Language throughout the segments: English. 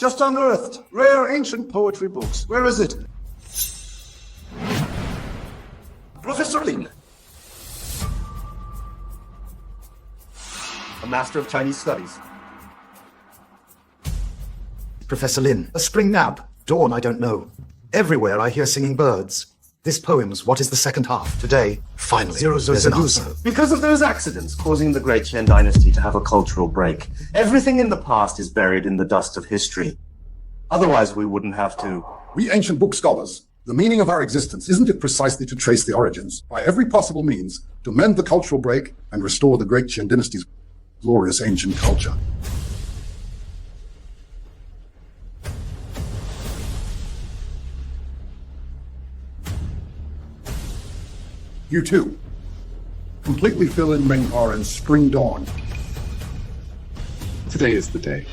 just unearthed. Rare ancient poetry books. Where is it? Professor Lin. A master of Chinese studies. Professor Lin. A spring nap. Dawn, I don't know. Everywhere I hear singing birds. This poem's what is the second half? Today, finally, there's an answer. Because of those accidents causing the Great Qian dynasty to have a cultural break, everything in the past is buried in the dust of history. Otherwise, we wouldn't have to. We ancient book scholars, the meaning of our existence, isn't it precisely to trace the origins, by every possible means, to mend the cultural break and restore the Great Qian dynasty's glorious ancient culture? You too. Completely fill in Menghar and Spring Dawn. Today is the day.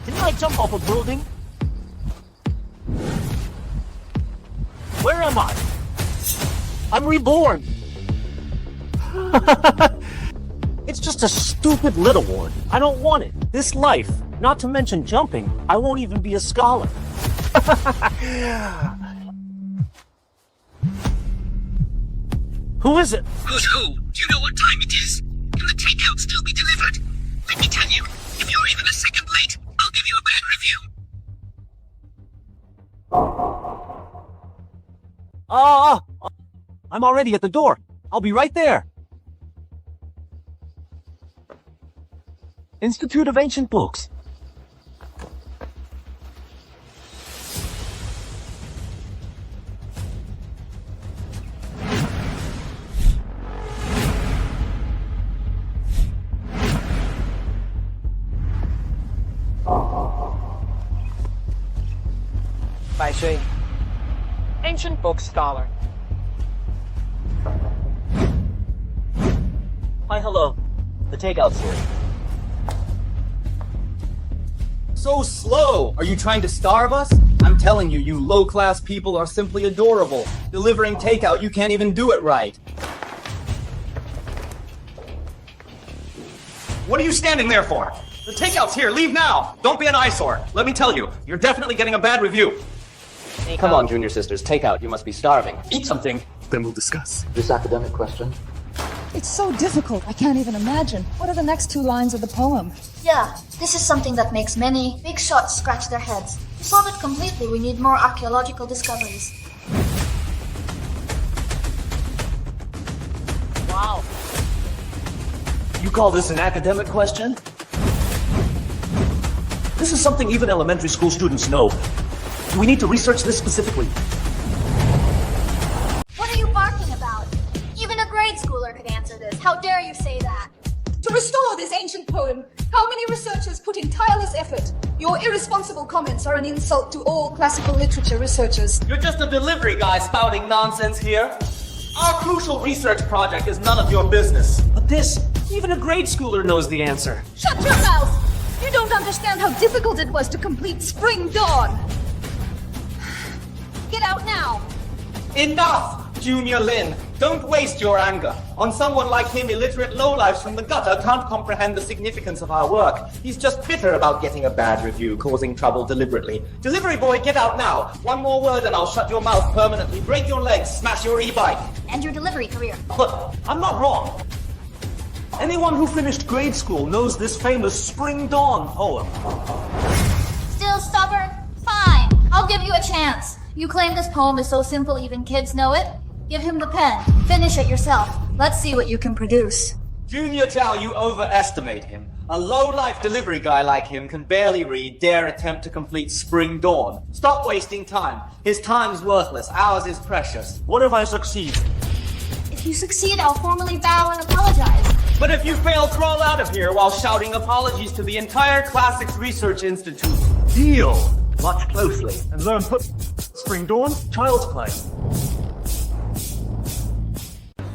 Didn't I jump off a building? Where am I? I'm reborn! It's just a stupid little one. I don't want it. This life, not to mention jumping, I won't even be a scholar. Who is it? Who's who? Do you know what time it is? Can the takeout still be delivered? Let me tell you, if you're even a second late, I'll give you a bad review. I'm already at the door. I'll be right there. Institute of Ancient Books. Bai Shui, ancient book scholar. Hi, hello. The takeout's here. So slow! Are you trying to starve us? I'm telling you, you low-class people are simply adorable. Delivering takeout, you can't even do it right. What are you standing there for? The takeout's here. Leave now. Don't be an eyesore. Let me tell you, you're definitely getting a bad review. Come on, Junior Sisters. Takeout. You must be starving. Eat something. Then we'll discuss. This academic question. It's so difficult, I can't even imagine. What are the next two lines of the poem? Yeah, this is something that makes many big shots scratch their heads. To solve it completely, we need more archaeological discoveries. Wow. You call this an academic question? This is something even elementary school students know. Do we need to research this specifically? What are you barking about? Even a grade schooler could answer this. How dare you say that? To restore this ancient poem, how many researchers put in tireless effort? Your irresponsible comments are an insult to all classical literature researchers. You're just a delivery guy spouting nonsense here. Our crucial research project is none of your business. But this, even a grade schooler knows the answer. Shut your mouth! You don't understand how difficult it was to complete Spring Dawn. Get out now! Enough, Junior Lin. Don't waste your anger. On someone like him, illiterate lowlifes from the gutter can't comprehend the significance of our work. He's just bitter about getting a bad review, causing trouble deliberately. Delivery boy, get out now. One more word and I'll shut your mouth permanently, break your legs, smash your e-bike. And your delivery career. But I'm not wrong. Anyone who finished grade school knows this famous Spring Dawn poem. Still stubborn? Fine. I'll give you a chance. You claim this poem is so simple even kids know it? Give him the pen. Finish it yourself. Let's see what you can produce. Junior Chow, you overestimate him. A low-life delivery guy like him can barely read, dare attempt to complete Spring Dawn. Stop wasting time. His time's worthless. Ours is precious. What if I succeed? If you succeed, I'll formally bow and apologize. But if you fail, crawl out of here while shouting apologies to the entire Classics Research Institute. Deal! Watch closely and learn Spring Dawn, child's play.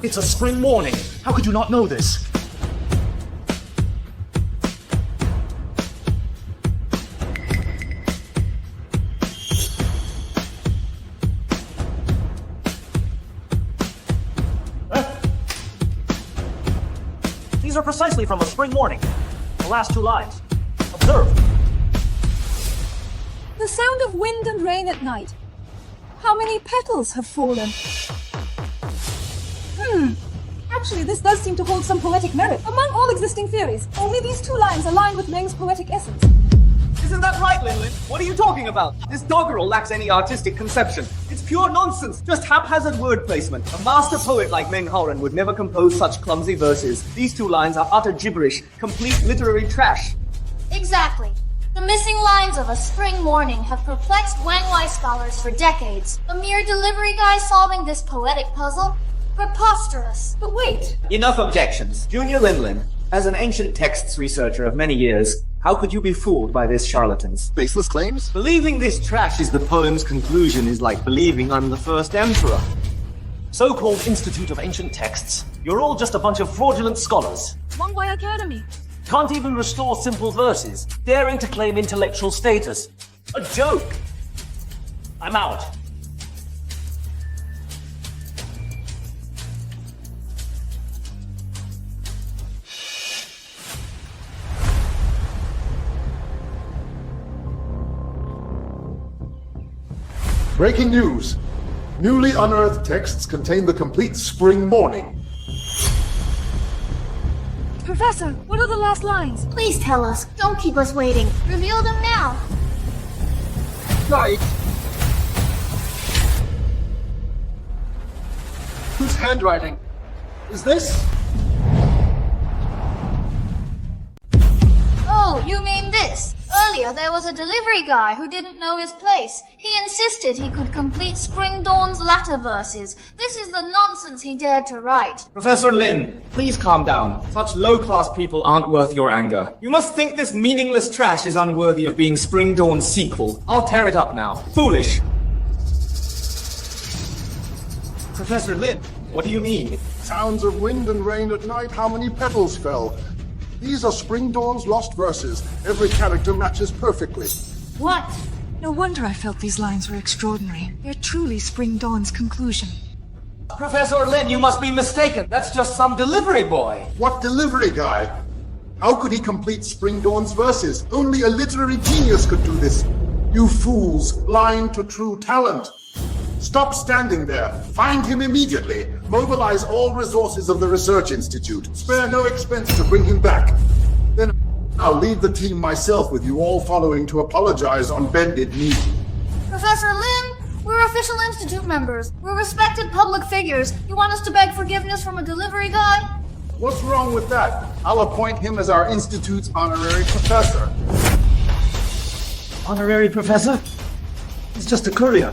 It's a spring morning. How could you not know this? These are precisely from A Spring Morning. The last 2 lines. Observe. The sound of wind and rain at night. How many petals have fallen? Actually, this does seem to hold some poetic merit. Among all existing theories, only these 2 lines align with Meng's poetic essence. Isn't that right, Linlin? What are you talking about? This doggerel lacks any artistic conception. It's pure nonsense, just haphazard word placement. A master poet like Meng Haoren would never compose such clumsy verses. These 2 lines are utter gibberish, complete literary trash. Exactly. The missing lines of A Spring Morning have perplexed Wang Wai scholars for decades. A mere delivery guy solving this poetic puzzle? Preposterous. But wait! Enough objections. Junior Linlin, as an ancient texts researcher of many years, how could you be fooled by this charlatans? Baseless claims? Believing this trash is the poem's conclusion is like believing I'm the first emperor. So-called Institute of Ancient Texts. You're all just a bunch of fraudulent scholars. Wang Wai Academy. Can't even restore simple verses, daring to claim intellectual status. A joke! I'm out. Breaking news. Newly unearthed texts contain the complete Spring Morning. Professor, what are the last lines? Please tell us. Don't keep us waiting. Reveal them now. Right. Whose handwriting is this? Oh, you mean this? Earlier, there was a delivery guy who didn't know his place. He insisted he could complete Spring Dawn's latter verses. This is the nonsense he dared to write. Professor Lin, please calm down. Such low-class people aren't worth your anger. You must think this meaningless trash is unworthy of being Spring Dawn's sequel. I'll tear it up now. Foolish. Professor Lin, what do you mean? Sounds of wind and rain at night. How many petals fell? These are Spring Dawn's lost verses. Every character matches perfectly. What? No wonder I felt these lines were extraordinary. They're truly Spring Dawn's conclusion. Professor Lin, you must be mistaken. That's just some delivery boy. What delivery guy? How could he complete Spring Dawn's verses? Only a literary genius could do this. You fools, blind to true talent. Stop standing there. Find him immediately. Mobilize all resources of the Research Institute. Spare no expense to bring him back. Then I'll lead the team myself with you all following to apologize on bended knee. Professor Lin, we're official institute members. We're respected public figures. You want us to beg forgiveness from a delivery guy? What's wrong with that? I'll appoint him as our institute's honorary professor. Honorary professor? He's just a courier.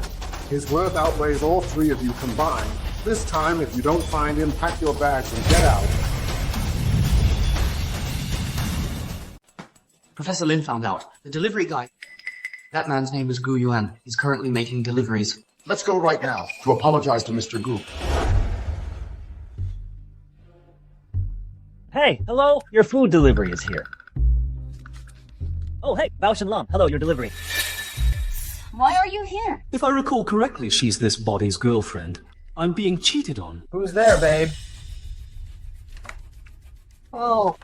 His worth outweighs all 3 of you combined. This time, if you don't find him, pack your bags and get out. Professor Lin found out. The delivery guy. That man's name is Gu Yuan. He's currently making deliveries. Let's go right now to apologize to Mr. Gu. Hey, hello, your food delivery is here. Oh, hey, Bao Shenlang, hello, your delivery. Why are you here? If I recall correctly, she's this body's girlfriend. I'm being cheated on. Who's there, babe? Oh.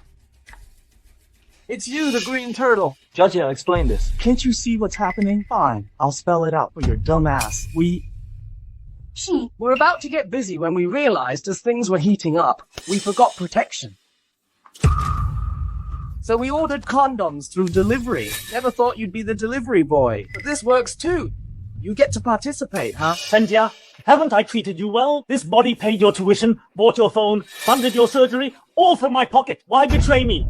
It's you, the green turtle. Judge, explain this. Can't you see what's happening? Fine, I'll spell it out for your dumb ass. We're about to get busy when we realized as things were heating up, we forgot protection. So we ordered condoms through delivery. Never thought you'd be the delivery boy. But this works too. You get to participate, huh? Senjia, haven't I treated you well? This body paid your tuition, bought your phone, funded your surgery, all from my pocket. Why betray me?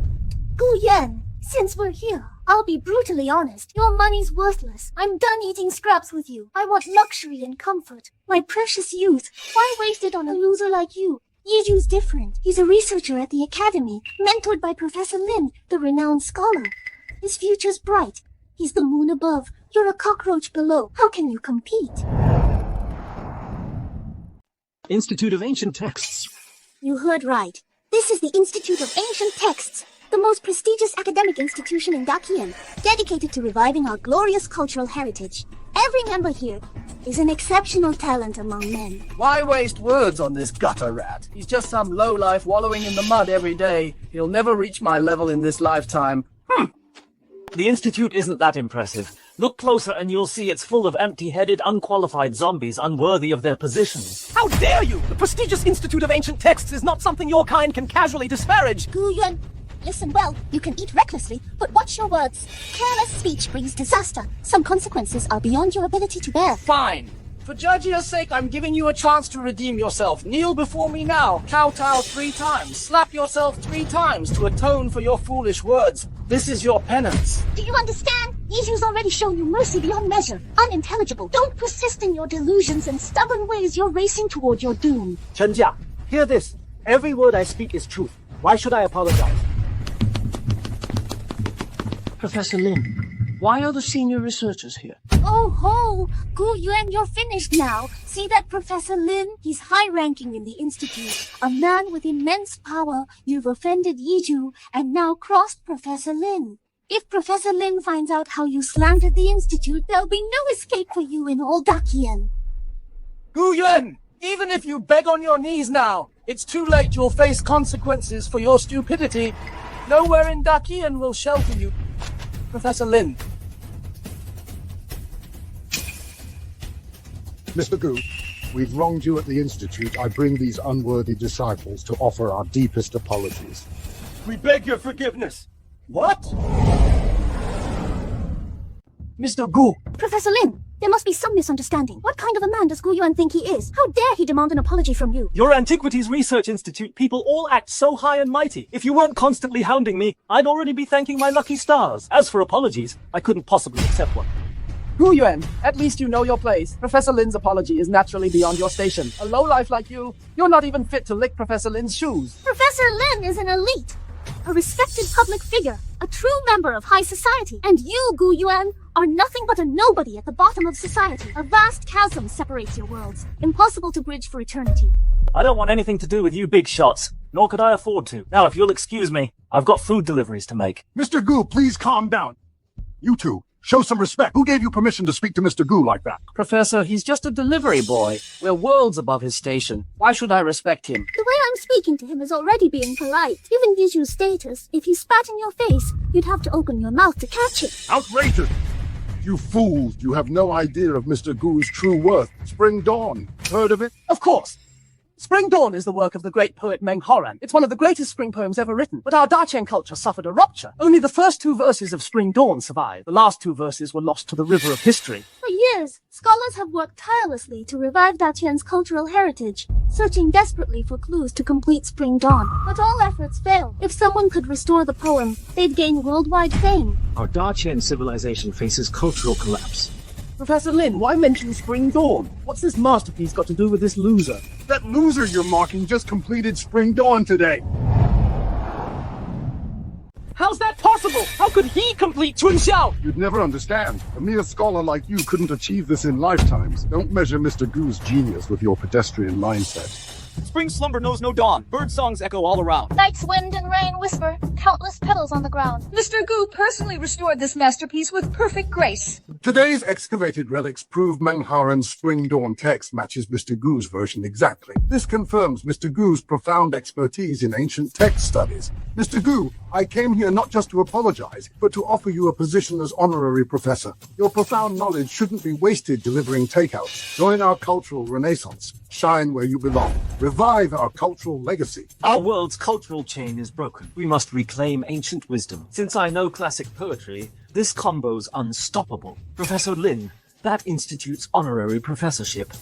Gu Yan, since we're here, I'll be brutally honest. Your money's worthless. I'm done eating scraps with you. I want luxury and comfort. My precious youth, why waste it on a loser like you? Yiju's different. He's a researcher at the academy, mentored by Professor Lin, the renowned scholar. His future's bright. He's the moon above. You're a cockroach below. How can you compete? Institute of Ancient Texts. You heard right. This is the Institute of Ancient Texts, the most prestigious academic institution in Dakian, dedicated to reviving our glorious cultural heritage. Every member here is an exceptional talent among men. Why waste words on this gutter rat? He's just some lowlife wallowing in the mud every day. He'll never reach my level in this lifetime. The Institute isn't that impressive. Look closer and you'll see it's full of empty-headed, unqualified zombies unworthy of their positions. How dare you! The prestigious Institute of Ancient Texts is not something your kind can casually disparage. Gu Yuan, listen well. You can eat recklessly, but watch your words. Careless speech brings disaster. Some consequences are beyond your ability to bear. Fine. For Judgia's sake, I'm giving you a chance to redeem yourself. Kneel before me now. Kowtow 3 times. Slap yourself 3 times to atone for your foolish words. This is your penance. Do you understand? Yiju's already shown you mercy beyond measure. Unintelligible. Don't persist in your delusions and stubborn ways. You're racing toward your doom. Chen Jia, hear this. Every word I speak is truth. Why should I apologize? Professor Lin, why are the senior researchers here? Oh ho! Gu Yuan, you're finished now. See that Professor Lin? He's high-ranking in the Institute. A man with immense power. You've offended Yiju and now crossed Professor Lin. If Professor Lin finds out how you slandered the Institute, there'll be no escape for you in all Dakian. Gu Yuan, even if you beg on your knees now, it's too late. You'll face consequences for your stupidity. Nowhere in Dakian will shelter you. Professor Lin. Mr. Gu, we've wronged you at the Institute. I bring these unworthy disciples to offer our deepest apologies. We beg your forgiveness. What? Mr. Gu. Professor Lin, there must be some misunderstanding. What kind of a man does Gu Yuan think he is? How dare he demand an apology from you? Your Antiquities Research Institute people all act so high and mighty. If you weren't constantly hounding me, I'd already be thanking my lucky stars. As for apologies, I couldn't possibly accept one. Gu Yuan, at least you know your place. Professor Lin's apology is naturally beyond your station. A lowlife like you, you're not even fit to lick Professor Lin's shoes. Professor Lin is an elite, a respected public figure, a true member of high society. And you, Gu Yuan, are nothing but a nobody at the bottom of society. A vast chasm separates your worlds, impossible to bridge for eternity. I don't want anything to do with you big shots, nor could I afford to. Now, if you'll excuse me, I've got food deliveries to make. Mr. Gu, please calm down. You two, show some respect. Who gave you permission to speak to Mr. Gu like that? Professor, he's just a delivery boy. We're worlds above his station. Why should I respect him? The way I'm speaking to him is already being polite. Given Yiju's status, if he spat in your face, you'd have to open your mouth to catch it. Outrageous! You fools, you have no idea of Mr. Gu's true worth. Spring Dawn. Heard of it? Of course. Spring Dawn is the work of the great poet Meng Horan. It's one of the greatest spring poems ever written, but our Daqian culture suffered a rupture. Only the first 2 verses of Spring Dawn survived. The last 2 verses were lost to the river of history. For years, scholars have worked tirelessly to revive Daqian's cultural heritage, searching desperately for clues to complete Spring Dawn. But all efforts fail. If someone could restore the poem, they'd gain worldwide fame. Our Daqian civilization faces cultural collapse. Professor Lin, why mention Spring Dawn? What's this masterpiece got to do with this loser? That loser you're mocking just completed Spring Dawn today. How's that possible? How could he complete Chun Xiao? You'd never understand. A mere scholar like you couldn't achieve this in lifetimes. Don't measure Mr. Gu's genius with your pedestrian mindset. Spring slumber knows no dawn. Bird songs echo all around. Night's wind and rain whisper, countless petals on the ground. Mr. Gu personally restored this masterpiece with perfect grace. Today's excavated relics prove Meng Haran's Spring Dawn text matches Mr. Gu's version exactly. This confirms Mr. Gu's profound expertise in ancient text studies. Mr. Gu, I came here not just to apologize, but to offer you a position as honorary professor. Your profound knowledge shouldn't be wasted delivering takeouts. Join our cultural renaissance. Shine where you belong. Revive our cultural legacy. Our world's cultural chain is broken. We must reclaim ancient wisdom. Since I know classic poetry, this combo's unstoppable. Professor Lin, that institute's honorary professorship,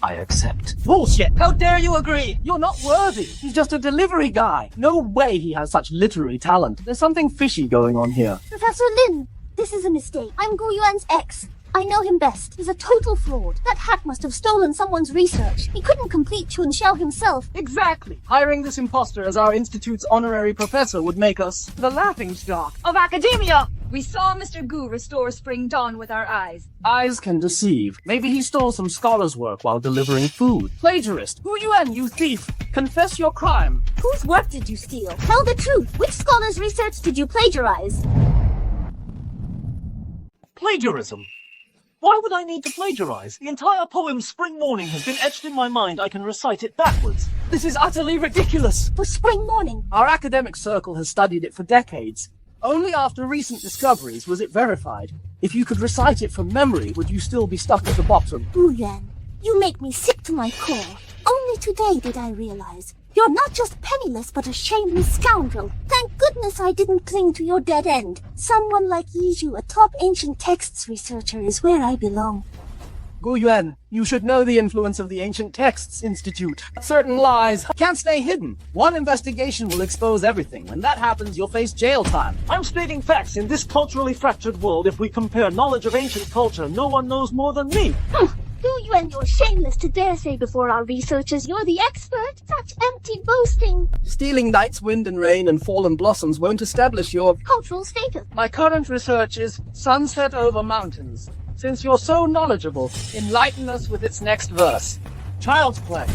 I accept. Bullshit! How dare you agree? You're not worthy. He's just a delivery guy. No way he has such literary talent. There's something fishy going on here. Professor Lin, this is a mistake. I'm Gu Yuan's ex. I know him best. He's a total fraud. That hack must have stolen someone's research. He couldn't complete Chun Xiao himself. Exactly. Hiring this imposter as our institute's honorary professor would make us the laughingstock of academia. We saw Mr. Gu restore Spring Dawn with our eyes. Eyes can deceive. Maybe he stole some scholar's work while delivering food. Plagiarist. Gu Yuan, you thief. Confess your crime. Whose work did you steal? Tell the truth. Which scholar's research did you plagiarize? Plagiarism. Why would I need to plagiarize? The entire poem Spring Morning has been etched in my mind. I can recite it backwards. This is utterly ridiculous. For spring morning. Our academic circle has studied it for decades. Only after recent discoveries was it verified. If you could recite it from memory, would you still be stuck at the bottom? Gu Yuan, you make me sick to my core. Only today did I realize you're not just penniless, but a shameless scoundrel. Thank goodness I didn't cling to your dead end. Someone like Yiju, a top ancient texts researcher, is where I belong. Gu Yuan, you should know the influence of the Ancient Texts Institute. Certain lies can't stay hidden. One investigation will expose everything. When that happens, you'll face jail time. I'm stating facts. In this culturally fractured world, if we compare knowledge of ancient culture, no one knows more than me. Gu Yuan, you're shameless to dare say before our researchers you're the expert. Such empty boasting. Stealing night's wind and rain and fallen blossoms won't establish your cultural status. My current research is Sunset Over Mountains. Since you're so knowledgeable, enlighten us with its next verse. Child's play.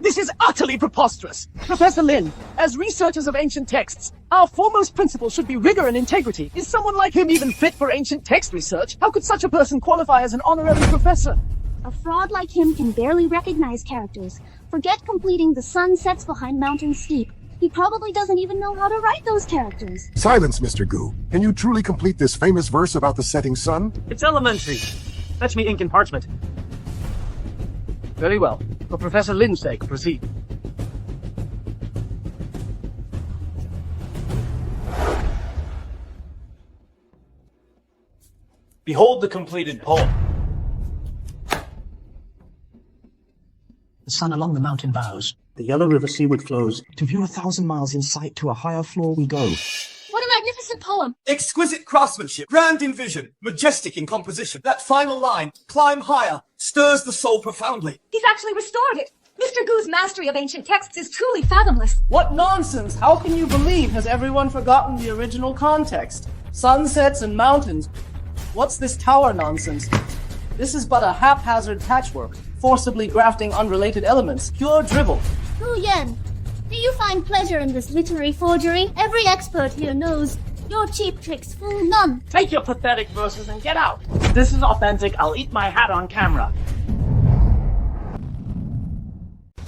This is utterly preposterous. Professor Lin, as researchers of ancient texts, our foremost principle should be rigor and integrity. Is someone like him even fit for ancient text research? How could such a person qualify as an honorary professor? A fraud like him can barely recognize characters. Forget completing the sun sets behind mountains steep. He probably doesn't even know how to write those characters. Silence, Mr. Gu. Can you truly complete this famous verse about the setting sun? It's elementary. Fetch me ink and parchment. Very well. For Professor Lin's sake, proceed. Behold the completed poem. The sun along the mountain bows. The yellow river seaward flows. To view 1,000 miles in sight, to a higher floor we go. What a magnificent poem! Exquisite craftsmanship, grand in vision, majestic in composition. That final line, climb higher, stirs the soul profoundly. He's actually restored it. Mr. Gu's mastery of ancient texts is truly fathomless. What nonsense! How can you believe? Has everyone forgotten the original context? Sunsets and mountains. What's this tower nonsense? This is but a haphazard patchwork, forcibly grafting unrelated elements. Pure drivel. Gu Yuan, do you find pleasure in this literary forgery? Every expert here knows your cheap tricks fool none. Take your pathetic verses and get out. If this is authentic, I'll eat my hat on camera.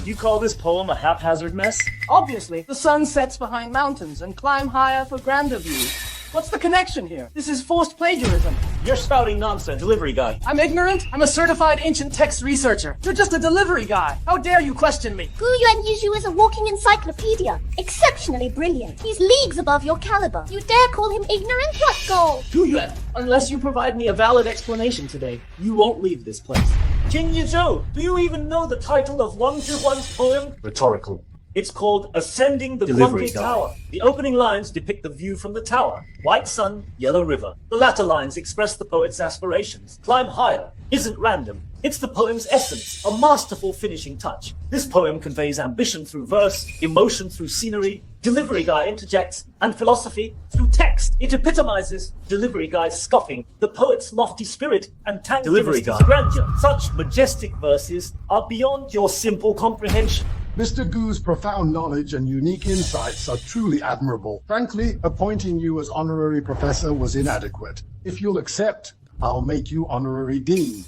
You call this poem a haphazard mess? Obviously, the sun sets behind mountains and climb higher for grander views. What's the connection here? This is forced plagiarism. You're spouting nonsense, delivery guy. I'm ignorant. I'm a certified ancient text researcher. You're just a delivery guy. How dare you question me? Gu Yuan Yizhu is a walking encyclopedia. Exceptionally brilliant. He's leagues above your caliber. You dare call him ignorant? What goal? Gu Yuan, unless you provide me a valid explanation today, you won't leave this place. King Yizhou, do you even know the title of Wang Zhihuan's poem? Rhetorical. It's called Ascending the Delivery Guangke guy. Tower. The opening lines depict the view from the tower. White sun, yellow river. The latter lines express the poet's aspirations. Climb higher isn't random. It's the poem's essence, a masterful finishing touch. This poem conveys ambition through verse, emotion through scenery. Delivery guy interjects, and philosophy through text. It epitomizes Delivery guy's scoffing, the poet's lofty spirit, and Tang Delivery Dynasty's guy. grandeur. Such majestic verses are beyond your simple comprehension. Mr. Gu's profound knowledge and unique insights are truly admirable. Frankly, appointing you as honorary professor was inadequate. If you'll accept, I'll make you honorary dean.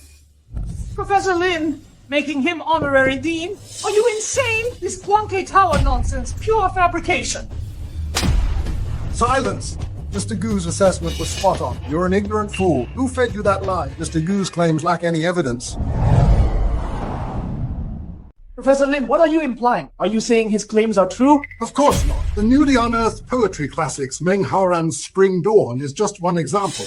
Professor Lin, making him honorary dean? Are you insane? This Guangke Tower nonsense, pure fabrication. Silence! Mr. Gu's assessment was spot on. You're an ignorant fool. Who fed you that lie? Mr. Gu's claims lack any evidence. Professor Lin, what are you implying? Are you saying his claims are true? Of course not. The newly unearthed poetry classics Meng Haoran's Spring Dawn is just one example.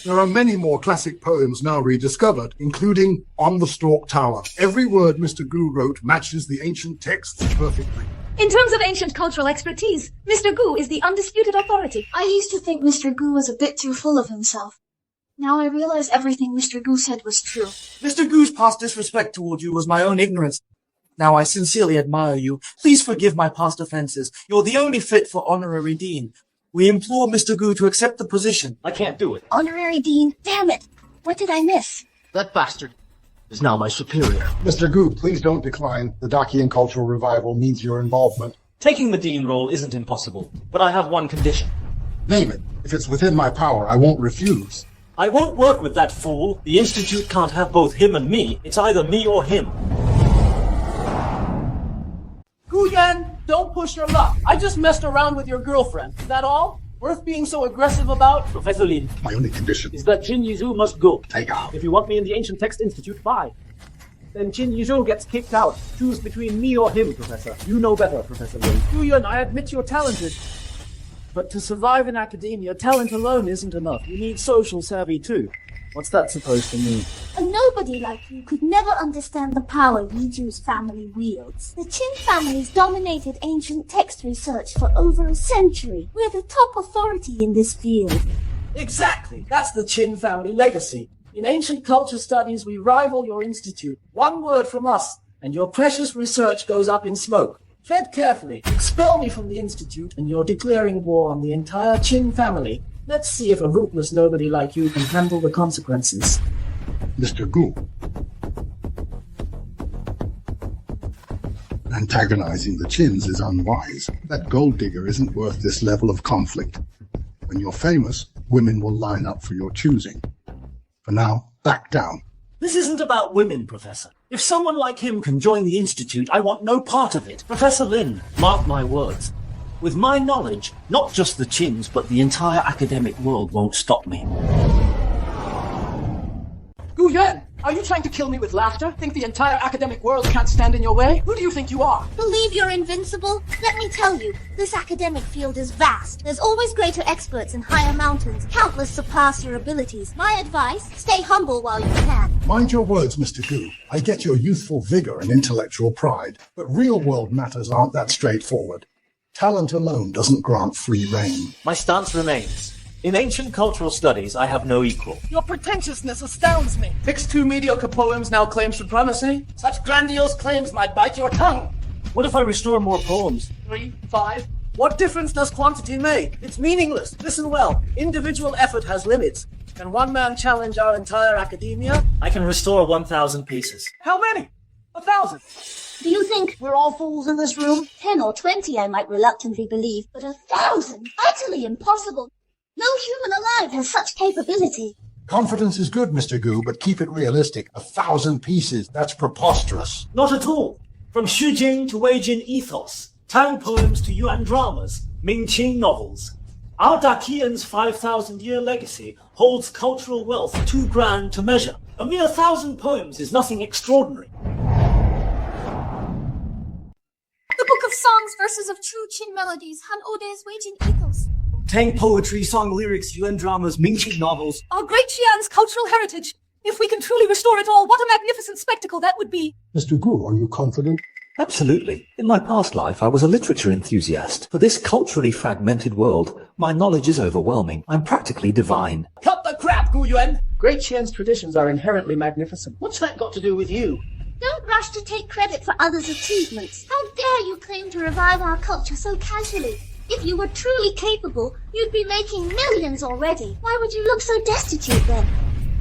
There are many more classic poems now rediscovered, including On the Stalk Tower. Every word Mr. Gu wrote matches the ancient texts perfectly. In terms of ancient cultural expertise, Mr. Gu is the undisputed authority. I used to think Mr. Gu was a bit too full of himself. Now I realize everything Mr. Gu said was true. Mr. Gu's past disrespect toward you was my own ignorance. Now I sincerely admire you. Please forgive my past offenses. You're the only fit for honorary dean. We implore Mr. Gu to accept the position. I can't do it. Honorary dean? Damn it! What did I miss? That bastard is now my superior. Mr. Gu, please don't decline. The Dacian cultural revival needs your involvement. Taking the dean role isn't impossible, but I have one condition. Name it. If it's within my power, I won't refuse. I won't work with that fool. The Institute can't have both him and me. It's either me or him. Guyan, don't push your luck. I just messed around with your girlfriend. Is that all? Worth being so aggressive about? Professor Lin, My only condition is that Qin Yizhu must go. take out. If you want me in the Ancient Text Institute, bye. Then Qin Yizhu gets kicked out. Choose between me or him, Professor. You know better, Professor Lin. Guyan, I admit you're talented. But to survive in academia, talent alone isn't enough. You need social savvy too. What's that supposed to mean? A nobody like you could never understand the power Yiju's family wields. The Qin family's dominated ancient text research for over a century. We're the top authority in this field. Exactly. That's the Qin family legacy. In ancient culture studies, we rival your institute. One word from us, and your precious research goes up in smoke. Tread carefully. Expel me from the institute, and you're declaring war on the entire Qin family. Let's see if a ruthless nobody like you can handle the consequences. Mr. Gu. Antagonizing the Qins is unwise. That gold digger isn't worth this level of conflict. When you're famous, women will line up for your choosing. For now, back down. This isn't about women, Professor. If someone like him can join the Institute, I want no part of it. Professor Lin, mark my words. With my knowledge, not just the Qins, but the entire academic world won't stop me. Guyan, are you trying to kill me with laughter? Think the entire academic world can't stand in your way? Who do you think you are? Believe you're invincible? Let me tell you, this academic field is vast. There's always greater experts in higher mountains. Countless surpass your abilities. My advice, stay humble while you can. Mind your words, Mr. Gu. I get your youthful vigor and intellectual pride, but real-world matters aren't that straightforward. Talent alone doesn't grant free rein. My stance remains. In ancient cultural studies, I have no equal. Your pretentiousness astounds me. Fix two mediocre poems now claim supremacy? Such grandiose claims might bite your tongue. What if I restore more poems? 3, 5. What difference does quantity make? It's meaningless. Listen well. Individual effort has limits. Can one man challenge our entire academia? I can restore 1,000 pieces. How many? 1,000. Do you think We're all fools in this room? 10 or 20 I might reluctantly believe, but 1,000? Utterly impossible. No human alive has such capability. Confidence is good, Mr. Gu, but keep it realistic. 1,000 pieces, that's preposterous. Not at all. From Shujing to Weijin ethos, Tang poems to Yuan dramas, Ming-Qing novels. Our Daqian's 5,000-year legacy holds cultural wealth too grand to measure. A mere 1,000 poems is nothing extraordinary. The Book of Songs, verses of true Qin melodies, Han Ode's Weijin ethos. Tang poetry, song lyrics, Yuan dramas, Ming-Qing novels. Our great Qian's cultural heritage. If we can truly restore it all, what a magnificent spectacle that would be. Mr. Gu, are you confident? Absolutely. In my past life, I was a literature enthusiast. For this culturally fragmented world, my knowledge is overwhelming. I'm practically divine. Cut the crap, Gu Yuan! Great Qian's traditions are inherently magnificent. What's that got to do with you? Don't rush to take credit for others' achievements. How dare you claim to revive our culture so casually? If you were truly capable, you'd be making millions already. Why would you look so destitute then?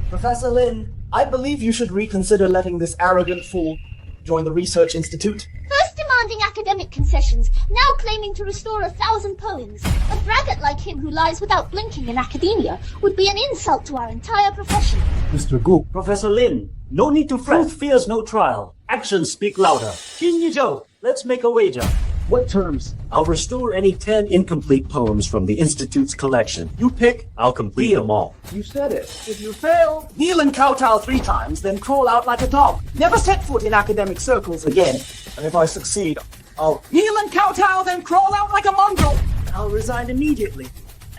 Professor Lin, I believe you should reconsider letting this arrogant fool join the Research Institute. First demanding academic concessions, now claiming to restore 1,000 poems. A braggart like him who lies without blinking in academia would be an insult to our entire profession. Mr. Gu. Professor Lin, no need to fret. Truth fears no trial. Actions speak louder. Qin Yizhou, let's make a wager. What terms? I'll restore any 10 incomplete poems from the Institute's collection. You pick, I'll complete them all. You said it. If you fail, kneel and kowtow 3 times, then crawl out like a dog. Never set foot in academic circles again. And if I succeed, I'll kneel and kowtow, then crawl out like a mongrel. I'll resign immediately.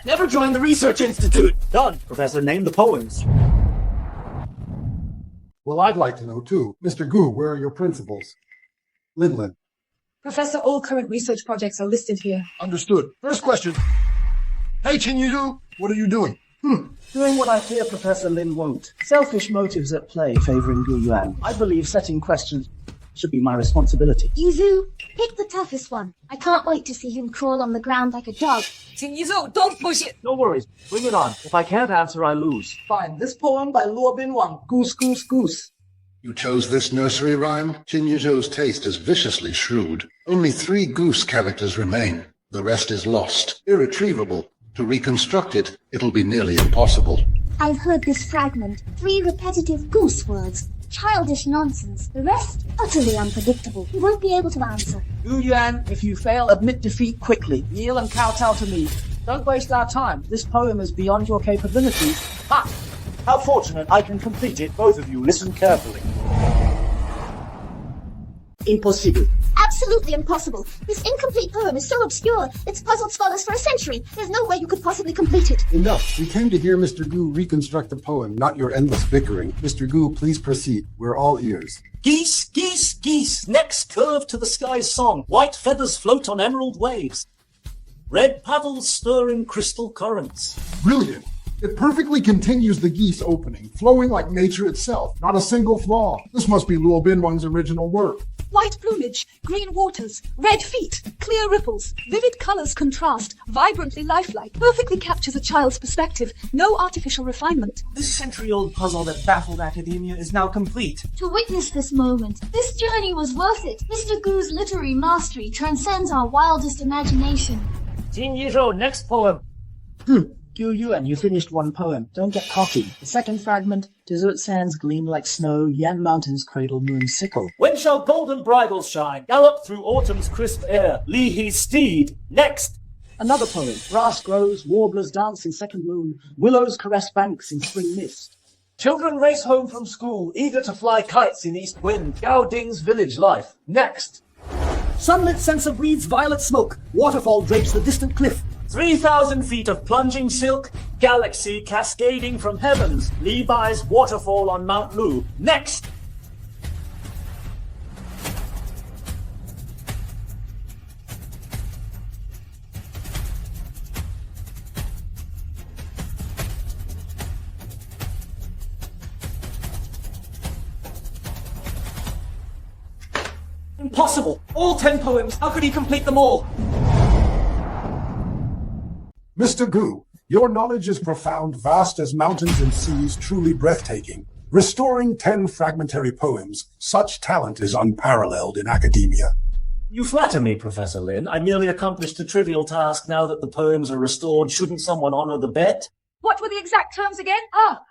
Never join the Research Institute. Done. Professor, name the poems. Well, I'd like to know too. Mr. Gu, where are your principals? Lin. Professor, all current research projects are listed here. Understood. First question. Hey, Qin Yizhu, what are you doing? Doing what I fear Professor Lin won't. Selfish motives at play favoring Gu Yuan. I believe setting questions should be my responsibility. Yuzu, pick the toughest one. I can't wait to see him crawl on the ground like a dog. Qin Yizhou, don't push it! No worries. Bring it on. If I can't answer, I lose. Fine, this poem by Luo Binwang, Goose, Goose, Goose. You chose this nursery rhyme? Qin Yizhou's taste is viciously shrewd. Only 3 goose characters remain. The rest is lost, irretrievable. To reconstruct it, it'll be nearly impossible. I've heard this fragment. 3 repetitive goose words. Childish nonsense. The rest, utterly unpredictable. You won't be able to answer. Gu Yuan, if you fail, admit defeat quickly. Kneel and kowtow to me. Don't waste our time. This poem is beyond your capabilities. Ha! How fortunate I can complete it. Both of you, listen carefully. Impossible. Absolutely impossible. This incomplete poem is so obscure, it's puzzled scholars for a century. There's no way you could possibly complete it. Enough. We came to hear Mr. Gu reconstruct the poem, not your endless bickering. Mr. Gu, please proceed. We're all ears. Geese, geese, geese, necks curved to the sky's song. White feathers float on emerald waves. Red paddles stir in crystal currents. Brilliant. It perfectly continues the geese opening, flowing like nature itself. Not a single flaw. This must be Luo Binwan's original work. White plumage, green waters, red feet, clear ripples, vivid colors contrast, vibrantly lifelike, perfectly captures a child's perspective, no artificial refinement. This century-old puzzle that baffled academia is now complete. To witness this moment, this journey was worth it. Mr. Gu's literary mastery transcends our wildest imagination. Jin Yizhou, next poem. Gu Yuan, you finished one poem. Don't get cocky. The second fragment, desert sands gleam like snow, Yan Mountains cradle moon sickle. When shall golden bridles shine? Gallop through autumn's crisp air. Li his steed. Next. Another poem. Grass grows, warblers dance in second moon, willows caress banks in spring mist. Children race home from school, eager to fly kites in east wind. Gao Ding's village life. Next. Sunlit censer breathes violet smoke, waterfall drapes the distant cliff. 3,000 feet of plunging silk, galaxy cascading from heavens, Li Bai's waterfall on Mount Lu. Next! Impossible! All 10 poems! How could he complete them all? Mr. Gu, your knowledge is profound, vast as mountains and seas, truly breathtaking. Restoring 10 fragmentary poems, such talent is unparalleled in academia. You flatter me, Professor Lin. I merely accomplished a trivial task. Now that the poems are restored, shouldn't someone honor the bet? What were the exact terms again?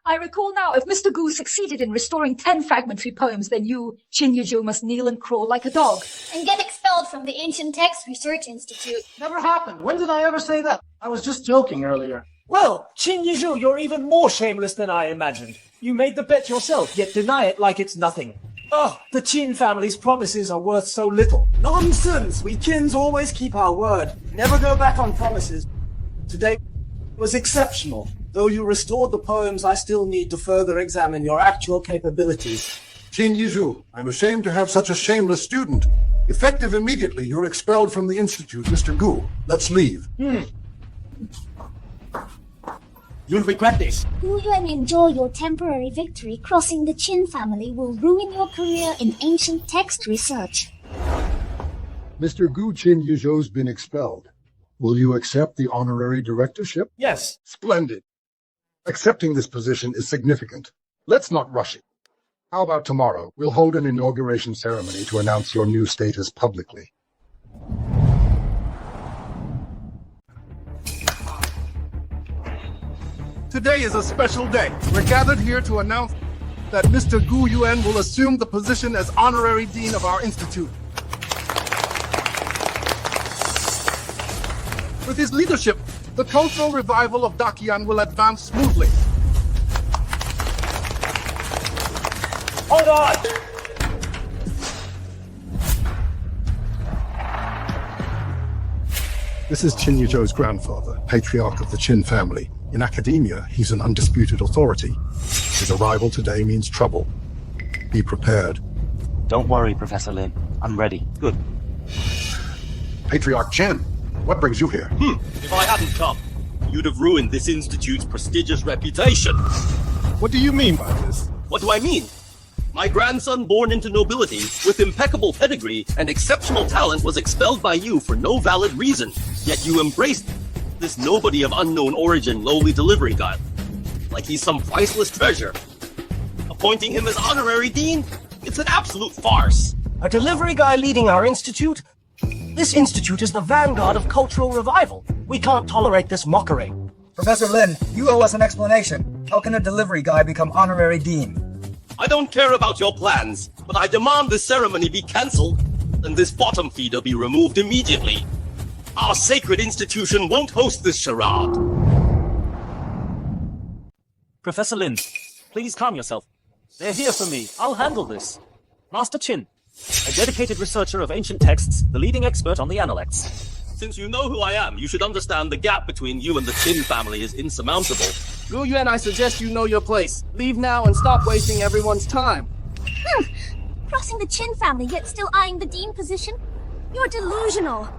I recall now. If Mr. Gu succeeded in restoring 10 fragmentary poems, then you, Qin Yizhou, must kneel and crawl like a dog. And get expelled from the Ancient Text Research Institute. Never happened. When did I ever say that? I was just joking earlier. Well, Qin Yizhou, you're even more shameless than I imagined. You made the bet yourself, yet deny it like it's nothing. Oh, the Qin family's promises are worth so little. Nonsense! We Qins always keep our word. Never go back on promises. Today was exceptional. Though you restored the poems, I still need to further examine your actual capabilities. Qin Yizhou, I'm ashamed to have such a shameless student. Effective immediately, you're expelled from the Institute, Mr. Gu. Let's leave. You'll regret this. Gu Yuan, enjoy your temporary victory. Crossing the Qin family will ruin your career in ancient text research. Mr. Gu, Qin Yizhou's been expelled. Will you accept the honorary directorship? Yes. Splendid. Accepting this position is significant. Let's not rush it. How about tomorrow? We'll hold an inauguration ceremony to announce your new status publicly. Today is a special day. We're gathered here to announce that Mr. Gu Yuan will assume the position as honorary dean of our institute. With his leadership, the cultural revival of Dakian will advance smoothly. Hold on! This is Qin Yizhou's grandfather, patriarch of the Qin family. In academia, he's an undisputed authority. His arrival today means trouble. Be prepared. Don't worry, Professor Lin. I'm ready. Good. Patriarch Qin, what brings you here? If I hadn't come, you'd have ruined this institute's prestigious reputation. What do you mean by this? What do I mean? My grandson, born into nobility, with impeccable pedigree and exceptional talent, was expelled by you for no valid reason. Yet you embraced this nobody of unknown origin lowly delivery guy, like he's some priceless treasure. Appointing him as honorary dean? It's an absolute farce. A delivery guy leading our institute? This institute is the vanguard of cultural revival. We can't tolerate this mockery. Professor Lin, you owe us an explanation. How can a delivery guy become honorary dean? I don't care about your plans, but I demand this ceremony be cancelled and this bottom feeder be removed immediately. Our sacred institution won't host this charade. Professor Lin, please calm yourself. They're here for me. I'll handle this. Master Qin, a dedicated researcher of ancient texts, the leading expert on the Analects. Since you know who I am, you should understand the gap between you and the Qin family is insurmountable. Gu Yuan, I suggest you know your place. Leave now and stop wasting everyone's time. Crossing the Qin family, yet still eyeing the dean position? You're delusional.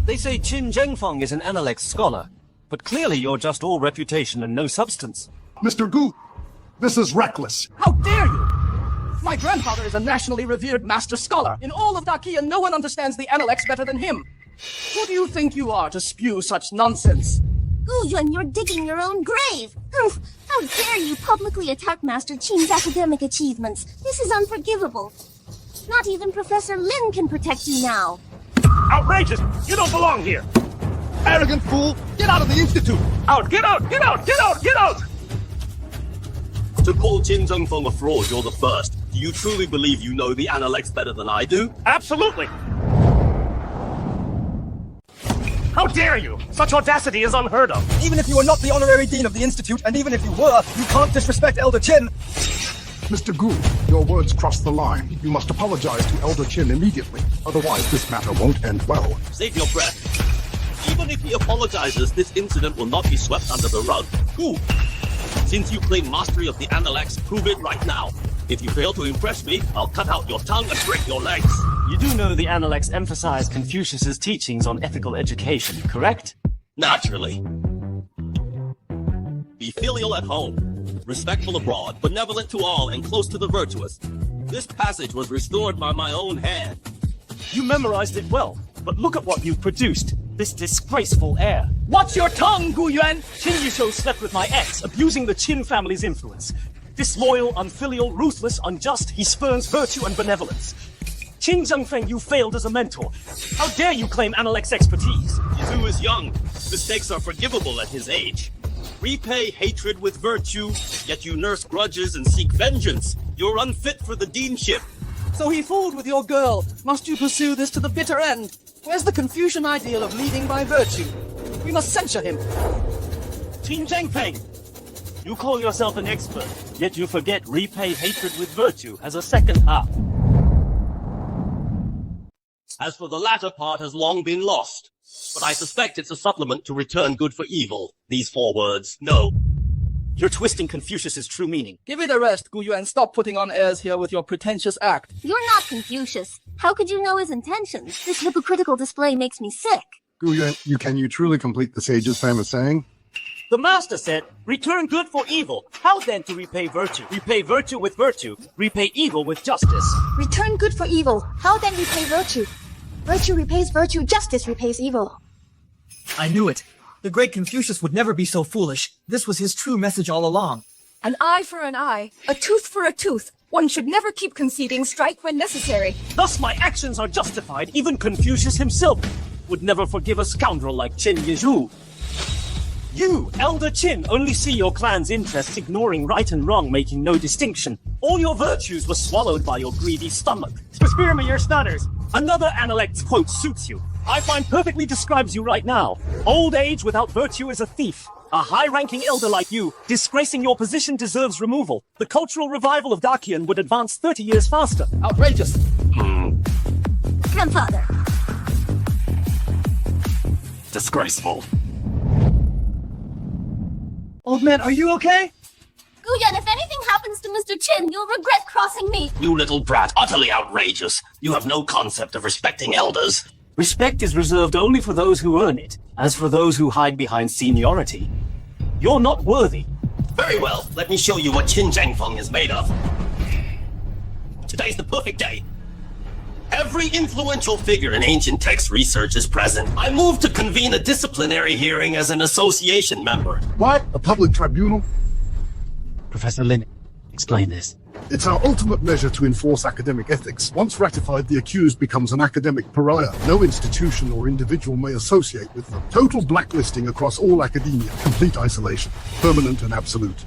They say Qin Zhengfeng is an Analect scholar, but clearly you're just all reputation and no substance. Mr. Gu, this is reckless. How dare you! My grandfather is a nationally revered master scholar. In all of Dakia, no one understands the Analects better than him. Who do you think you are to spew such nonsense? Gu Yuan, you're digging your own grave. How dare you publicly attack Master Qin's academic achievements? This is unforgivable. Not even Professor Lin can protect you now. Outrageous! You don't belong here! Arrogant fool! Get out of the institute! Out! Get out! Get out! Get out! Get out! To call Qin Zhengfeng a fraud, you're the first. Do you truly believe you know the Analects better than I do? Absolutely! How dare you! Such audacity is unheard of! Even if you are not the honorary dean of the institute, and even if you were, you can't disrespect Elder Qin. Mr. Gu, your words crossed the line. You must apologize to Elder Qin immediately. Otherwise, this matter won't end well. Save your breath. Even if he apologizes, this incident will not be swept under the rug. Gu, since you claim mastery of the Analects, prove it right now. If you fail to impress me, I'll cut out your tongue and break your legs. You do know the Analects emphasize Confucius's teachings on ethical education, correct? Naturally. Be filial at home, respectful abroad, benevolent to all, and close to the virtuous. This passage was restored by my own hand. You memorized it well, but look at what you've produced. This disgraceful heir. Watch your tongue, Gu Yuan! Qin Yusho slept with my ex, abusing the Qin family's influence. Disloyal, unfilial, ruthless, unjust, he spurns virtue and benevolence. Qin Zhengfeng, you failed as a mentor. How dare you claim Analect's expertise? Yizu is young. Mistakes are forgivable at his age. Repay hatred with virtue, yet you nurse grudges and seek vengeance. You're unfit for the deanship. So he fooled with your girl. Must you pursue this to the bitter end? Where's the Confucian ideal of leading by virtue? We must censure him. Qin Zhengfeng, you call yourself an expert, yet you forget repay hatred with virtue as a second half. As for the latter part has long been lost, but I suspect it's a supplement to return good for evil. These 4 words, no. You're twisting Confucius's true meaning. Give it a rest, Gu Yuan. Stop putting on airs here with your pretentious act. You're not Confucius. How could you know his intentions? This hypocritical display makes me sick. Gu Yuan, can you truly complete the sage's famous saying? The master said, return good for evil. How then to repay virtue? Repay virtue with virtue. Repay evil with justice. Return good for evil. How then repay virtue? Virtue repays virtue. Justice repays evil. I knew it. The great Confucius would never be so foolish. This was his true message all along. An eye for an eye. A tooth for a tooth. One should never keep conceding. Strike when necessary. Thus my actions are justified. Even Confucius himself would never forgive a scoundrel like Qin Yizhu. You, Elder Qin, only see your clan's interests, ignoring right and wrong, making no distinction. All your virtues were swallowed by your greedy stomach. Spare me your stutters. Another Analect's quote suits you. I find perfectly describes you right now. Old age without virtue is a thief. A high-ranking elder like you, disgracing your position deserves removal. The cultural revival of Dakian would advance 30 years faster. Outrageous. Grandfather. Disgraceful. Old man, are you okay? Gu Yuan, if anything happens to Mr. Qin, you'll regret crossing me. You little brat, utterly outrageous. You have no concept of respecting elders. Respect is reserved only for those who earn it. As for those who hide behind seniority, you're not worthy. Very well, let me show you what Qin Zhengfeng is made of. Today's the perfect day. Every influential figure in ancient text research is present. I move to convene a disciplinary hearing as an association member. What? A public tribunal? Professor Lin, explain this. It's our ultimate measure to enforce academic ethics. Once ratified, the accused becomes an academic pariah. No institution or individual may associate with them. Total blacklisting across all academia. Complete isolation. Permanent and absolute.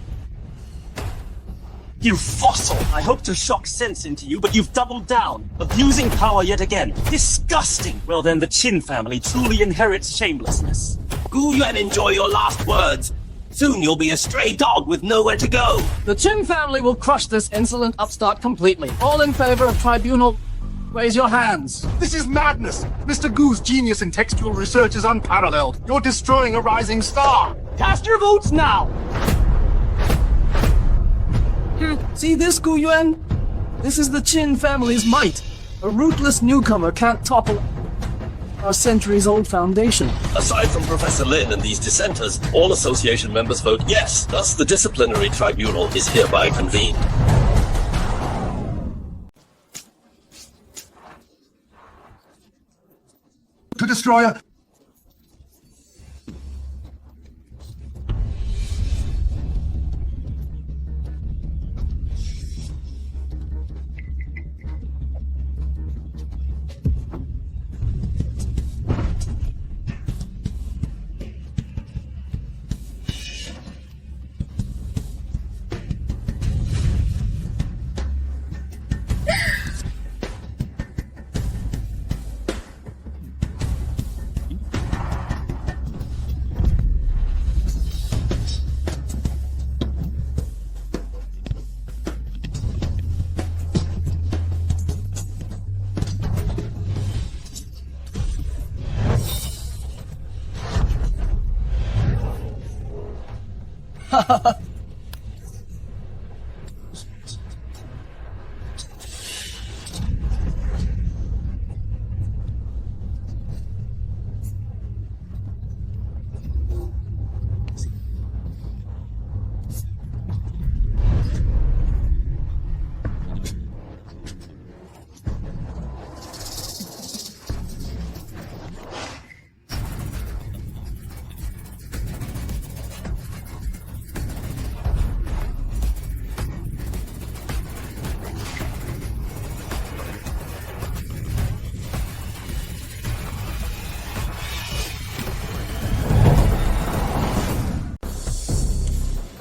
You fossil! I hope to shock sense into you, but you've doubled down, abusing power yet again. Disgusting! Well then, the Qin family truly inherits shamelessness. Gu Yuan, enjoy your last words. Soon you'll be a stray dog with nowhere to go. The Qin family will crush this insolent upstart completely. All in favor of tribunal, raise your hands. This is madness! Mr. Gu's genius in textual research is unparalleled. You're destroying a rising star! Cast your votes now! See this, Gu Yuan? This is the Qin family's might. A rootless newcomer can't topple our centuries-old foundation. Aside from Professor Lin and these dissenters, all association members vote yes. Thus, the disciplinary tribunal is hereby convened. To destroyer!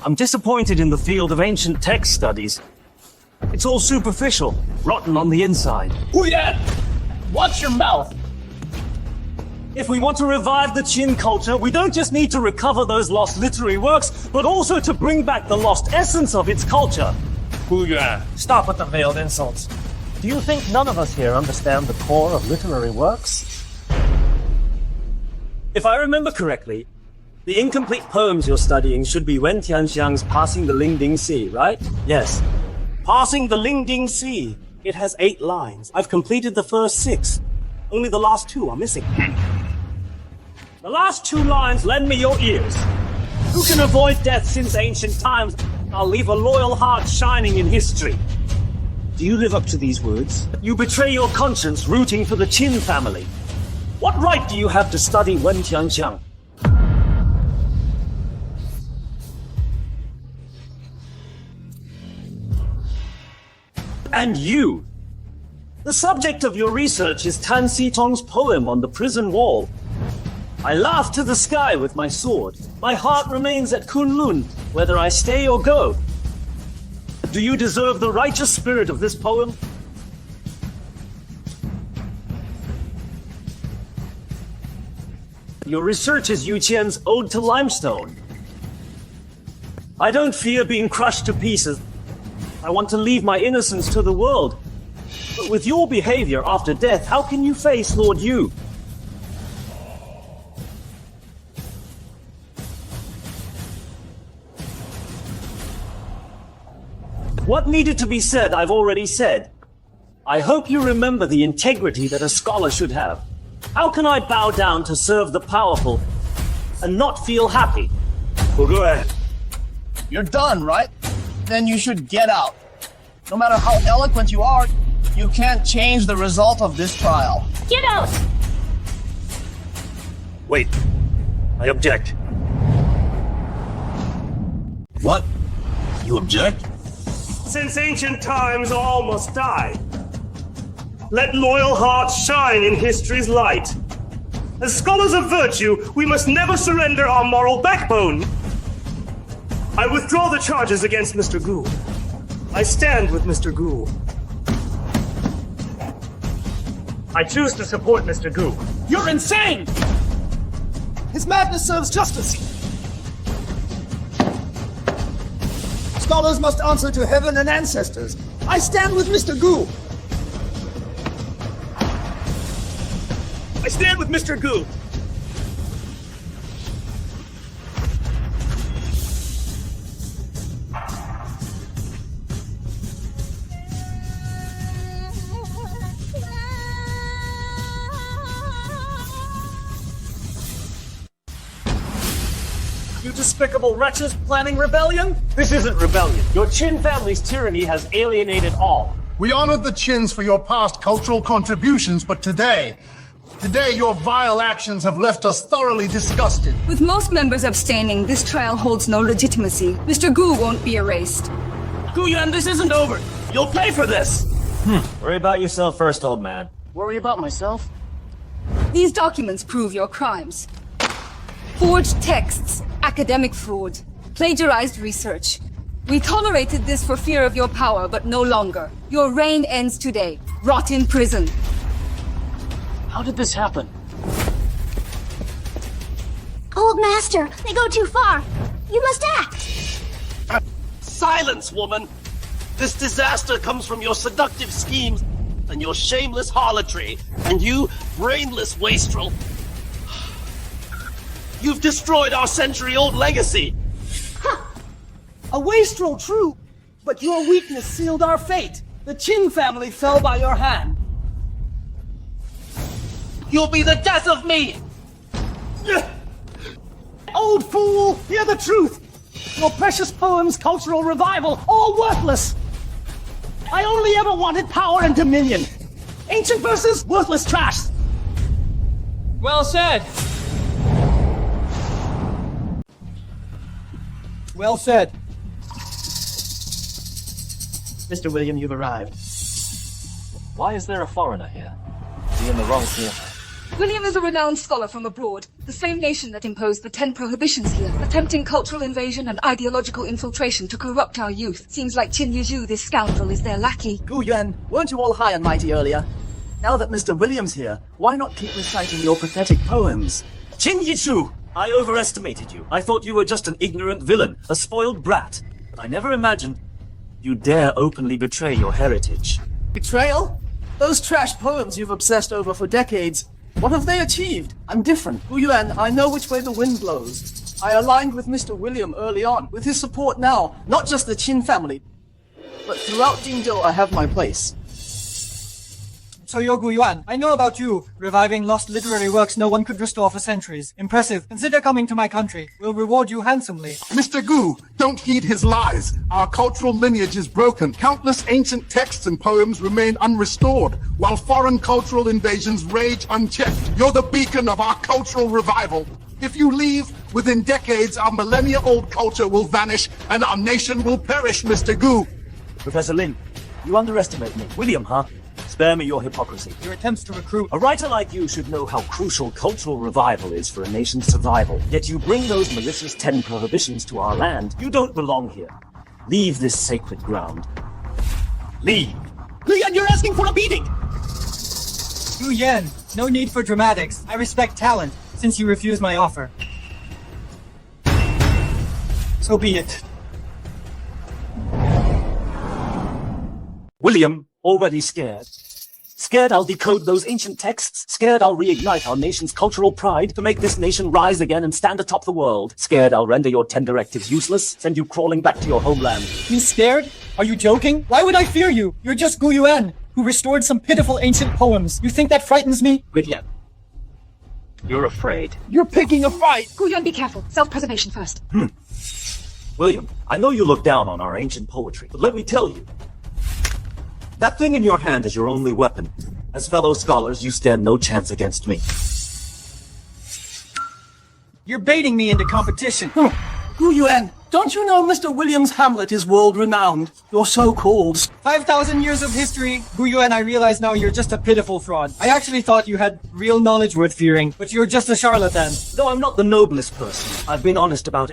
I'm disappointed in the field of ancient text studies. It's all superficial, rotten on the inside. Gu Yuan! Watch your mouth! If we want to revive the Qin culture, we don't just need to recover those lost literary works, but also to bring back the lost essence of its culture. Gu Yuan, stop with the veiled insults. Do you think none of us here understand the core of literary works? If I remember correctly, the incomplete poems you're studying should be Wen Tianxiang's Passing the Lingding Sea, right? Yes. Passing the Lingding Sea. It has 8 lines. I've completed the first 6. Only the last 2 are missing. The last 2 lines, lend me your ears. Who can avoid death since ancient times? I'll leave a loyal heart shining in history. Do you live up to these words? You betray your conscience rooting for the Qin family. What right do you have to study Wen Tianxiang? And you! The subject of your research is Tan Sitong's poem on the prison wall. I laugh to the sky with my sword. My heart remains at Kunlun, whether I stay or go. Do you deserve the righteous spirit of this poem? Your research is Yu Qian's Ode to Limestone. I don't fear being crushed to pieces. I want to leave my innocence to the world. But with your behavior after death, how can you face Lord Yu? What needed to be said, I've already said. I hope you remember the integrity that a scholar should have. How can I bow down to serve the powerful and not feel happy? Well, go ahead. You're done, right? Then you should get out. No matter how eloquent you are, you can't change the result of this trial. Get out! Wait. I object. What? You object? Since ancient times all must die. Let loyal hearts shine in history's light. As scholars of virtue, we must never surrender our moral backbone. I withdraw the charges against Mr. Gu. I stand with Mr. Gu. I choose to support Mr. Gu. You're insane! His madness serves justice. Scholars must answer to heaven and ancestors. I stand with Mr. Gu. I stand with Mr. Gu. You despicable wretches planning rebellion? This isn't rebellion. Your Qin family's tyranny has alienated all. We honored the Qins for your past cultural contributions, but today your vile actions have left us thoroughly disgusted. With most members abstaining, this trial holds no legitimacy. Mr. Gu won't be erased. Gu Yuan, this isn't over. You'll pay for this. Worry about yourself first, old man. Worry about myself? These documents prove your crimes. Forged texts, academic fraud, plagiarized research. We tolerated this for fear of your power, but no longer. Your reign ends today. Rot in prison. How did this happen? Old Master, they go too far. You must act. Silence, woman! This disaster comes from your seductive schemes and your shameless harlotry, and you, brainless wastrel. You've destroyed our century-old legacy! A wastrel, true, but your weakness sealed our fate. The Qin family fell by your hand. You'll be the death of me! Old fool, hear the truth! Your precious poems, cultural revival, all worthless! I only ever wanted power and dominion. Ancient verses, worthless trash. Well said. Well said. Mr. William, you've arrived. Why is there a foreigner here? Is he in the wrong theater? William is a renowned scholar from abroad, the same nation that imposed the 10 prohibitions here, attempting cultural invasion and ideological infiltration to corrupt our youth. Seems like Qin Yizhu, this scoundrel, is their lackey. Gu Yuan, weren't you all high and mighty earlier? Now that Mr. William's here, why not keep reciting your pathetic poems? Qin Yizhu! I overestimated you. I thought you were just an ignorant villain, a spoiled brat. But I never imagined you dare openly betray your heritage. Betrayal? Those trash poems you've obsessed over for decades, what have they achieved? I'm different. Gu Yuan, I know which way the wind blows. I aligned with Mr. William early on. With his support now, not just the Qin family, but throughout Jingzhou I have my place. So you're Gu Yuan. I know about you. Reviving lost literary works no one could restore for centuries. Impressive. Consider coming to my country. We'll reward you handsomely. Mr. Gu, don't heed his lies. Our cultural lineage is broken. Countless ancient texts and poems remain unrestored, while foreign cultural invasions rage unchecked. You're the beacon of our cultural revival. If you leave, within decades, our millennia-old culture will vanish and our nation will perish, Mr. Gu. Professor Lin, you underestimate me. William, huh? Spare me your hypocrisy. Your attempts to recruit. A writer like you should know how crucial cultural revival is for a nation's survival. Yet you bring those malicious 10 prohibitions to our land. You don't belong here. Leave this sacred ground. Leave. Gu Yuan, you're asking for a beating! Gu Yuan, no need for dramatics. I respect talent, since you refuse my offer. So be it. William, already scared. Scared I'll decode those ancient texts. Scared I'll reignite our nation's cultural pride to make this nation rise again and stand atop the world. Scared I'll render your 10 directives useless, send you crawling back to your homeland. You scared? Are you joking? Why would I fear you? You're just Gu Yuan, who restored some pitiful ancient poems. You think that frightens me? William, you're afraid. You're picking a fight! Gu Yuan, be careful. Self-preservation first. William, I know you look down on our ancient poetry, but let me tell you, that thing in your hand is your only weapon. As fellow scholars, you stand no chance against me. You're baiting me into competition. Gu Yuan, Don't you know Mr. William's Hamlet is world-renowned? You're so called. 5,000 years of history. Guyu, I realize now you're just a pitiful fraud. I actually thought you had real knowledge worth fearing, but you're just a charlatan. Though I'm not the noblest person, I've been honest about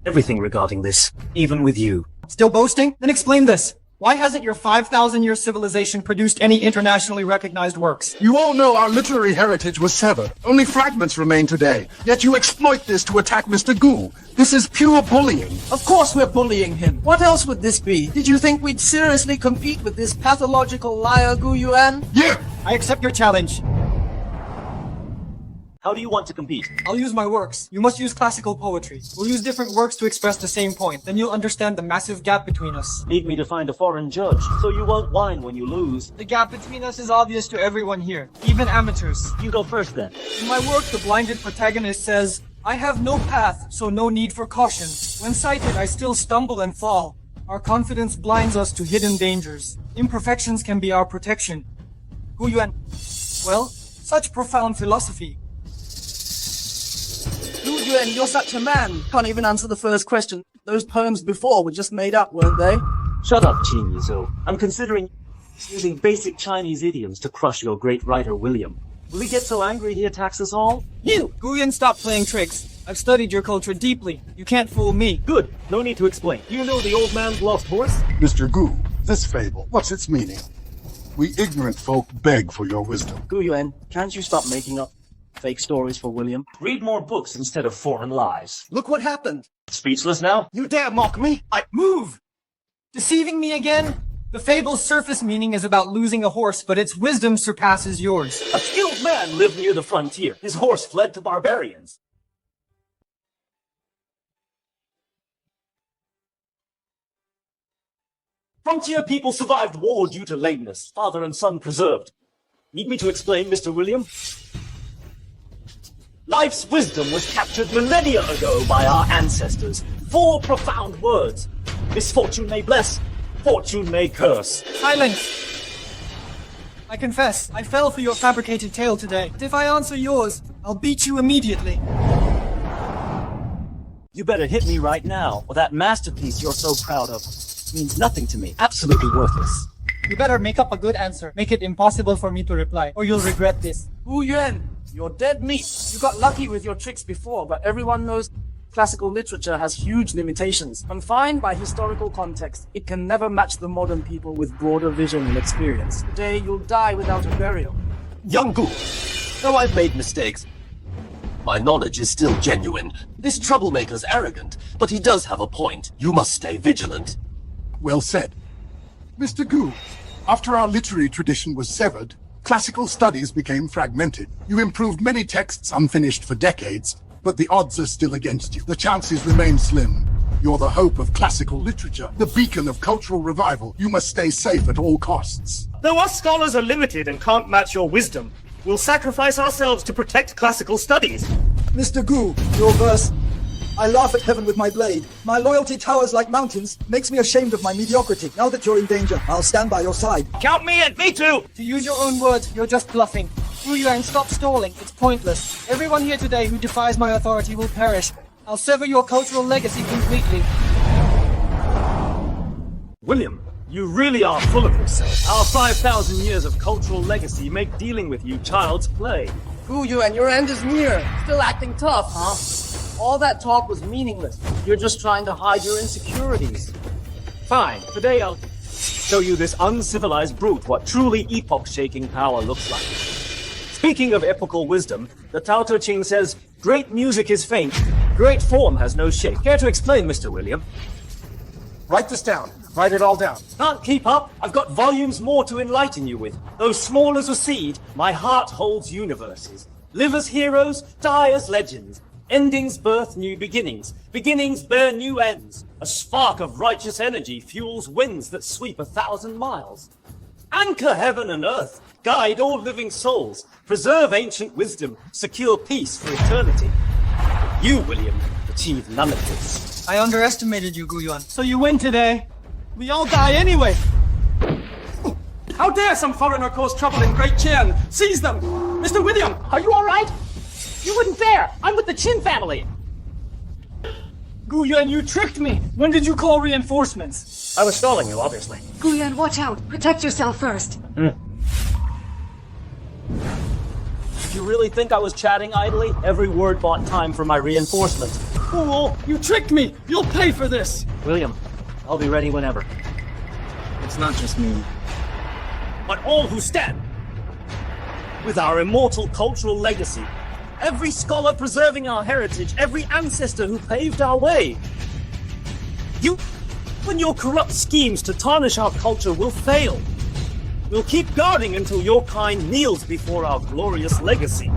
everything regarding this, even with you. Still boasting? Then explain this. Why hasn't your 5,000-year civilization produced any internationally recognized works? You all know our literary heritage was severed. Only fragments remain today. Yet you exploit this to attack Mr. Gu. This is pure bullying. Of course we're bullying him. What else would this be? Did you think we'd seriously compete with this pathological liar Gu Yuan? Yeah! I accept your challenge. How do you want to compete? I'll use my works. You must use classical poetry. We'll use different works to express the same point. Then you'll understand the massive gap between us. Need me to find a foreign judge, so you won't whine when you lose. The gap between us is obvious to everyone here, even amateurs. You go first then. In my work, the blinded protagonist says, I have no path, so no need for caution. When sighted, I still stumble and fall. Our confidence blinds us to hidden dangers. Imperfections can be our protection. Gu Yuan. Well, such profound philosophy. Gu Yuan, you're such a man. Can't even answer the first question. Those poems before were just made up, weren't they? Shut up, Qin Yizhou. I'm considering using basic Chinese idioms to crush your great writer William. Will he get so angry he attacks us all? You! Gu Yuan, stop playing tricks. I've studied your culture deeply. You can't fool me. Good. No need to explain. You know the old man's lost horse? Mr. Gu, this fable, what's its meaning? We ignorant folk beg for your wisdom. Gu Yuan, can't you stop making up fake stories for William? Read more books instead of foreign lies. Look what happened. Speechless now? You dare mock me? Move! Deceiving me again? The fable's surface meaning is about losing a horse, but its wisdom surpasses yours. A skilled man lived near the frontier. His horse fled to barbarians. Frontier people survived war due to lameness. Father and son preserved. Need me to explain, Mr. William? Life's wisdom was captured millennia ago by our ancestors. 4 profound words. Misfortune may bless, fortune may curse. Silence! I confess, I fell for your fabricated tale today. But if I answer yours, I'll beat you immediately. You better hit me right now, or that masterpiece you're so proud of means nothing to me. Absolutely worthless. You better make up a good answer. Make it impossible for me to reply, or you'll regret this. Gu Yuan, you're dead meat. You got lucky with your tricks before, but everyone knows classical literature has huge limitations. Confined by historical context, it can never match the modern people with broader vision and experience. Today, you'll die without a burial. Young Gu, though I've made mistakes, my knowledge is still genuine. This troublemaker's arrogant, but he does have a point. You must stay vigilant. Well said. Mr. Gu, after our literary tradition was severed, classical studies became fragmented. You improved many texts unfinished for decades, but the odds are still against you. The chances remain slim. You're the hope of classical literature, the beacon of cultural revival. You must stay safe at all costs. Though us scholars are limited and can't match your wisdom, we'll sacrifice ourselves to protect classical studies. Mr. Gu, your verse. I laugh at heaven with my blade. My loyalty towers like mountains, makes me ashamed of my mediocrity. Now that you're in danger, I'll stand by your side. Count me in, me too! To use your own words, you're just bluffing. Gu Yuan, stop stalling. It's pointless. Everyone here today who defies my authority will perish. I'll sever your cultural legacy completely. William, you really are full of yourself. Our 5,000 years of cultural legacy make dealing with you child's play. Gu Yuan, your end is near. Still acting tough, huh? All that talk was meaningless. You're just trying to hide your insecurities. Fine, today I'll show you this uncivilized brute what truly epoch-shaking power looks like. Speaking of epochal wisdom, the Tao Te Ching says, great music is faint, great form has no shape. Care to explain, Mr. William? Write this down. Write it all down. Can't keep up? I've got volumes more to enlighten you with. Though small as a seed, my heart holds universes. Live as heroes, die as legends. Endings birth new beginnings. Beginnings bear new ends. A spark of righteous energy fuels winds that sweep 1,000 miles. Anchor heaven and earth. Guide all living souls. Preserve ancient wisdom. Secure peace for eternity. But you, William, achieve none of this. I underestimated you, Gu Yuan. So you win today. We all die anyway. How dare some foreigner cause trouble in Great Qian? Seize them! Mr. William, are you all right? You wouldn't dare! I'm with the Qin family! Guyuan, you tricked me! When did you call reinforcements? I was stalling you, obviously. Guyuan, watch out. Protect yourself first. If you really think I was chatting idly, every word bought time for my reinforcements. Fool! You tricked me! You'll pay for this! William, I'll be ready whenever. It's not just me. But all who stand with our immortal cultural legacy, every scholar preserving our heritage, every ancestor who paved our way. You and your corrupt schemes to tarnish our culture will fail. We'll keep guarding until your kind kneels before our glorious legacy.